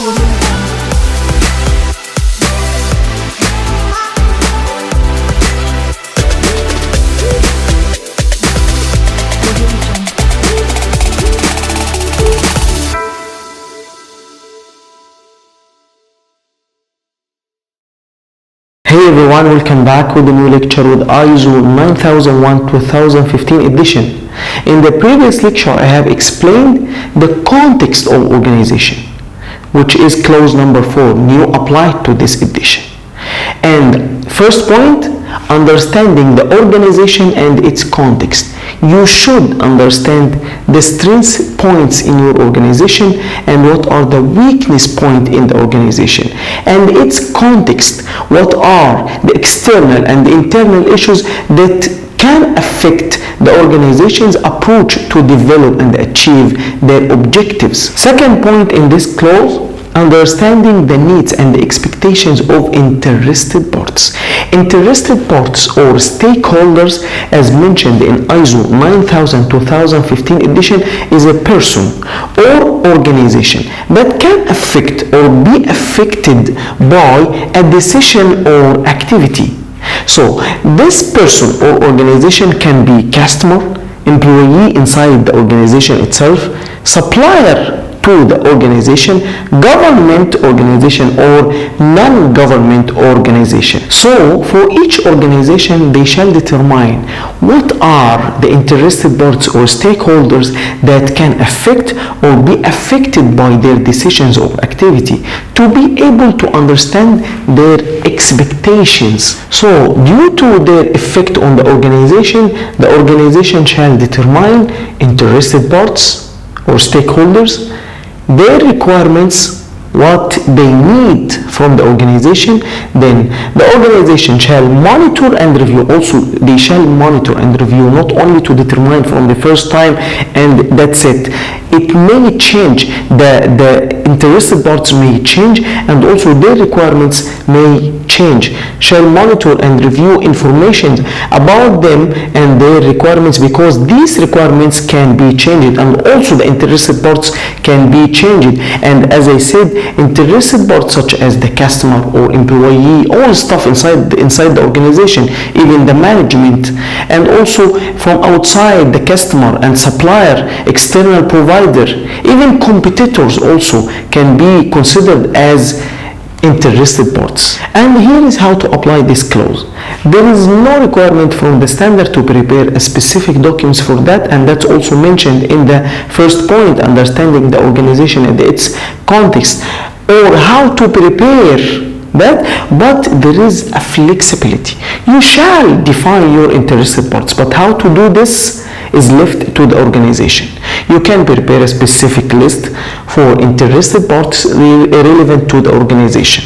Hey everyone, welcome back with a new lecture with ISO 9001-2015 edition. In the previous lecture, I have explained the context of organization, which is clause number 4, new applied to this edition. And first point, understanding the organization and its context. You should understand the strength points in your organization and what are the weakness points in the organization and its context. What are the external and the internal issues that can affect the organization's approach to develop and achieve their objectives. Second point in this clause, understanding the needs and the expectations of interested parties. Interested parties or stakeholders, as mentioned in ISO 9000-2015 edition, is a person or organization that can affect or be affected by a decision or activity. So this person or organization can be customer, employee inside the organization itself, supplier to the organization, government organization, or non-government organization. So for each organization, they shall determine what are the interested parties or stakeholders that can affect or be affected by their decisions or activity, to be able to understand their expectations. So due to their effect on the organization shall determine interested parties or stakeholders, their requirements, what they need from the organization. Then the organization shall monitor and review. Also, they shall monitor and review, not only to determine from the first time and that's it. It may change, the interested parties may change, and also their requirements may change. Shall monitor and review information about them and their requirements, because these requirements can be changed and also the interested parties can be changed. And as I said, interested parties such as the customer or employee, all stuff inside the organization, even the management, and also from outside the customer and supplier, external provider, even competitors also can be considered as interested parties. And here is how to apply this clause. There is no requirement from the standard to prepare a specific documents for that, and that's also mentioned in the first point, understanding the organization and its context, or how to prepare that, but there is a flexibility. You shall define your interested parties, but how to do this is left to the organization. You can prepare a specific list for interested parties relevant to the organization,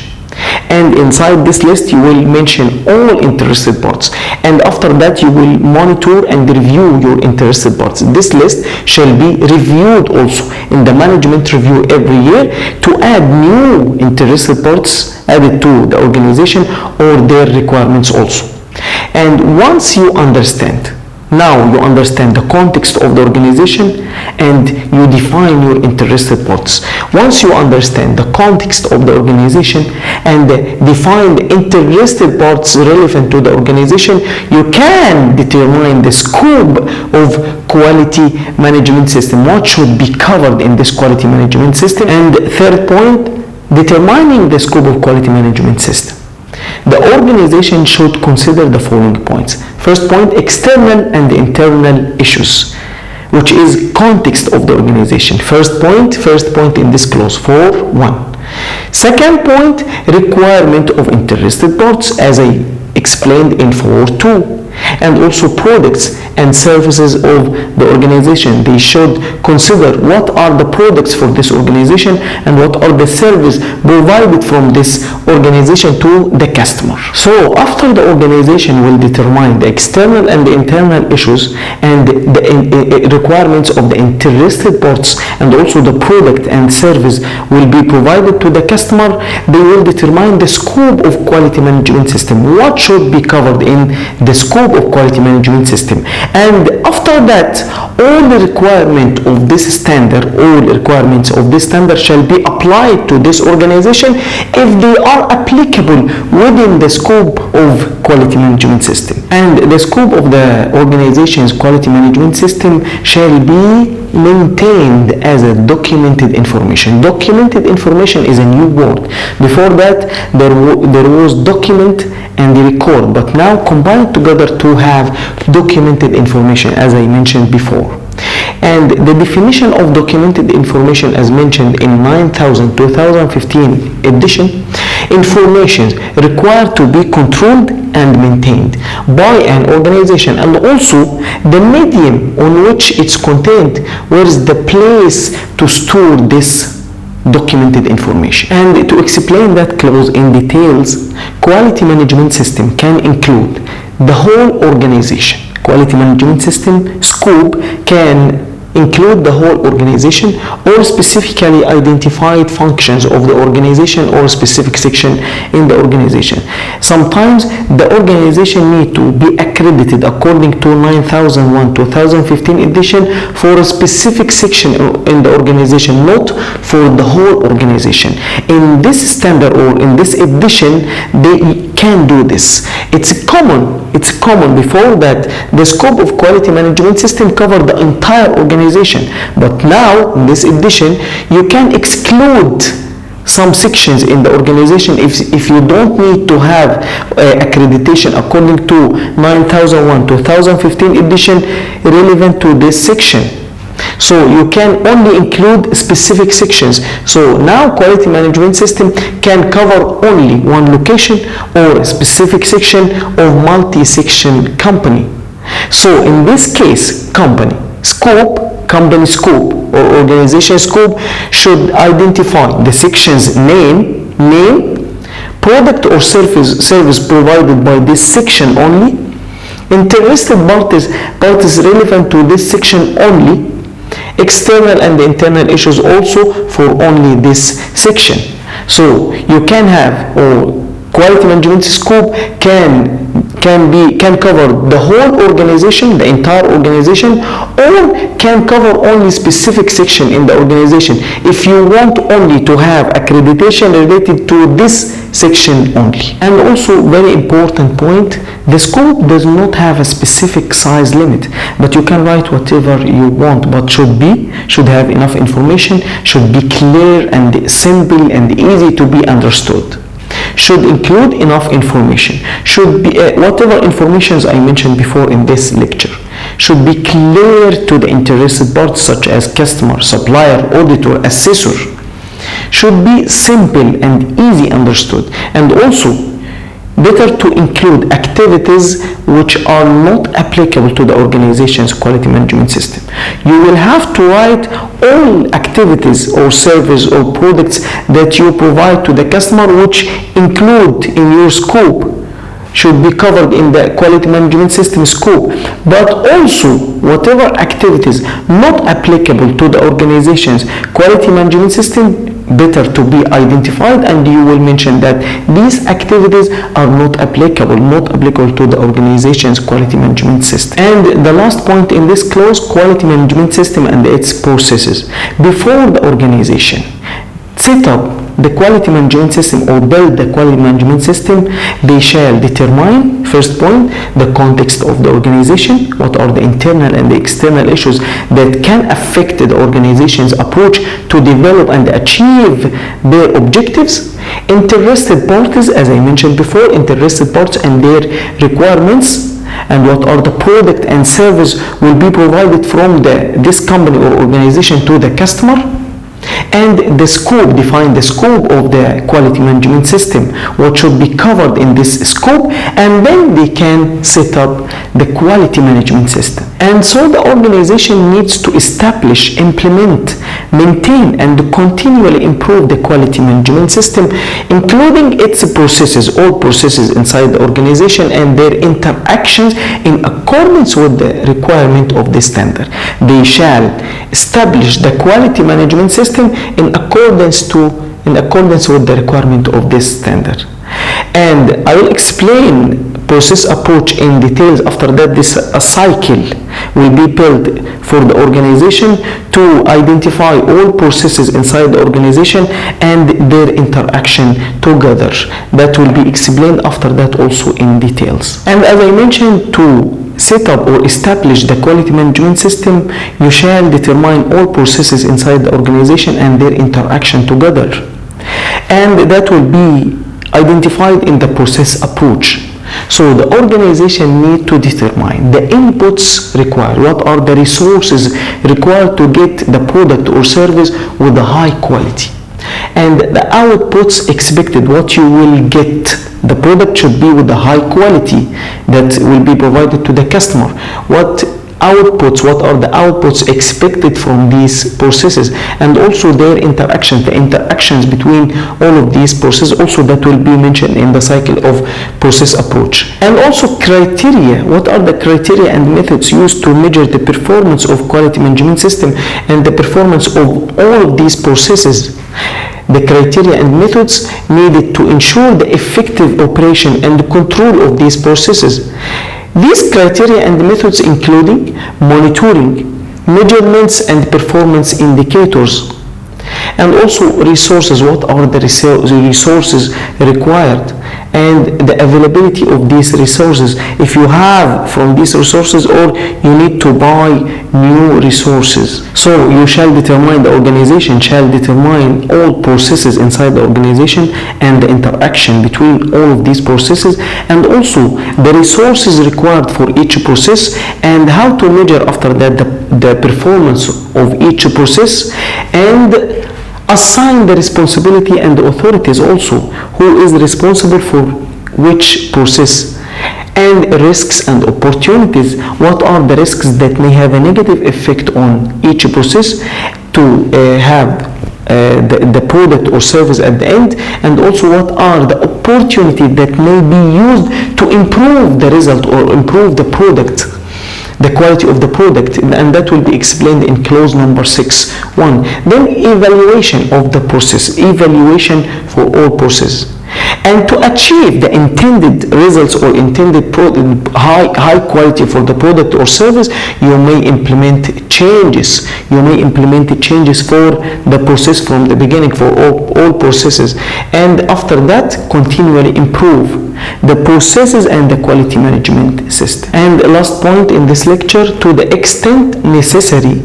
and inside this list you will mention all interested parties, and after that you will monitor and review your interested parties. This list shall be reviewed also in the management review every year to add new interested parties added to the organization or their requirements also. And once you understand, now you understand the context of the organization and you define your interested parties. Once you understand the context of the organization and define the interested parties relevant to the organization, you can determine the scope of quality management system, what should be covered in this quality management system. And third point, determining the scope of quality management system. The organization should consider the following points. First point, external and internal issues, which is context of the organization. First point in this clause 4.1. Second point, requirement of interested parties, as I explained in 4.2. And also products and services of the organization. They should consider what are the products for this organization and what are the services provided from this organization to the customer. So after the organization will determine the external and the internal issues and the requirements of the interested parties, and also the product and service will be provided to the customer, they will determine the scope of quality management system. What should be covered in the scope of quality management system, And after that, all the requirement of this standard, all requirements of this standard shall be applied to this organization if they are applicable within the scope of quality management system. And the scope of the organization's quality management system shall be maintained as a documented information. Documented information is a new word. Before that, there was document and record, but now combined together to have documented information, as I mentioned before. And the definition of documented information, as mentioned in 2015 edition, information required to be controlled and maintained by an organization, and also the medium on which it's contained, where is the place to store this documented information. And to explain that clause in details, quality management system can include the whole organization. Quality management system scope can include the whole organization or specifically identified functions of the organization or specific section in the organization. Sometimes the organization need to be accredited according to 9001 2015 edition for a specific section in the organization, not for the whole organization. In this standard or in this edition, they can do this. It's common before that the scope of quality management system covered the entire organization, but now in this edition you can exclude some sections in the organization if you don't need to have accreditation according to 9001 2015 edition relevant to this section. So you can only include specific sections. So now quality management system can cover only one location or a specific section of multi-section company. So in this case, company scope or organization scope should identify the section's name, product or service provided by this section only, interested parties relevant to this section only, external and internal issues also for only this section. So you can have, or quality management scope can cover the whole organization, the entire organization, or can cover only specific section in the organization if you want only to have accreditation related to this section only. And also very important point, the scope does not have a specific size limit, but you can write whatever you want, but should have enough information, should be clear and simple and easy to be understood. Should include enough information, should be whatever informations I mentioned before in this lecture should be clear to the interested parties such as customer, supplier, auditor, assessor, should be simple and easy understood, and also better to include activities which are not applicable to the organization's quality management system. You will have to write all activities or service or products that you provide to the customer which include in your scope, should be covered in the quality management system scope, but also whatever activities not applicable to the organization's quality management system better to be identified, and you will mention that these activities are not applicable to the organization's quality management system. And the last point in this clause, quality management system and its processes. Before the organization set up the quality management system or build the quality management system, they shall determine, first point, the context of the organization, what are the internal and the external issues that can affect the organization's approach to develop and achieve their objectives, interested parties, as I mentioned before, interested parties and their requirements, and what are the product and service will be provided from this company or organization to the customer, and the scope, define the scope of the quality management system, what should be covered in this scope, and then they can set up the quality management system. And so the organization needs to establish, implement, maintain, and continually improve the quality management system, including its processes, all processes inside the organization and their interactions in accordance with the requirement of the standard. They shall establish the quality management system in accordance with the requirement of this standard. And I will explain process approach in details. After that, this a cycle will be built for the organization to identify all processes inside the organization and their interaction together. That will be explained after that also in details. And as I mentioned, to set up or establish the quality management system, you shall determine all processes inside the organization and their interaction together. And that will be identified in the process approach. So the organization need to determine the inputs required, what are the resources required to get the product or service with a high quality, and the outputs expected, what you will get. The product should be with a high quality that will be provided to the customer. What are the outputs expected from these processes, and also their interaction, the interactions between all of these processes, also that will be mentioned in the cycle of process approach. And also criteria, what are the criteria and methods used to measure the performance of quality management system and the performance of all of these processes. The criteria and methods needed to ensure the effective operation and control of these processes. These criteria and methods including monitoring, measurements and performance indicators, and also resources, what are the resources required and the availability of these resources, if you have from these resources or you need to buy new resources. So you shall determine, the organization shall determine all processes inside the organization and the interaction between all of these processes, and also the resources required for each process, and how to measure after that the performance of each process, and assign the responsibility and the authorities also, who is responsible for which process, and risks and opportunities, what are the risks that may have a negative effect on each process to have the product or service at the end, and also what are the opportunities that may be used to improve the result or improve the product, the quality of the product, and that will be explained in clause number 6.1. Then evaluation of the process, evaluation for all processes. And to achieve the intended results or intended high quality for the product or service, you may implement changes. You may implement changes for the process from the beginning for all processes, and after that continually improve the processes and the quality management system. And last point in this lecture, to the extent necessary,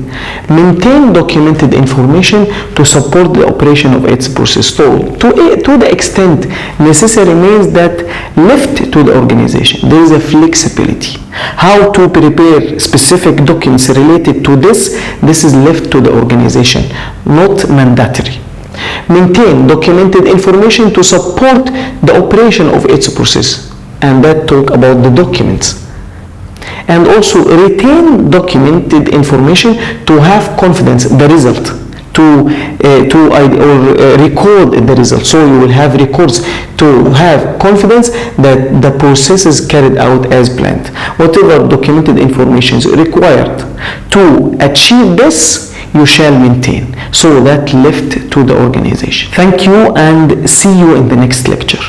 maintain documented information to support the operation of its process. So to the extent necessary means that left to the organization, there is a flexibility. How to prepare specific documents related to this is left to the organization, not mandatory. Maintain documented information to support the operation of its process, and that talk about the documents. And also retain documented information to have confidence the result, to record the result. So you will have records to have confidence that the process is carried out as planned. Whatever documented information is required to achieve this, you shall maintain. So that left to the organization. Thank you, and see you in the next lecture.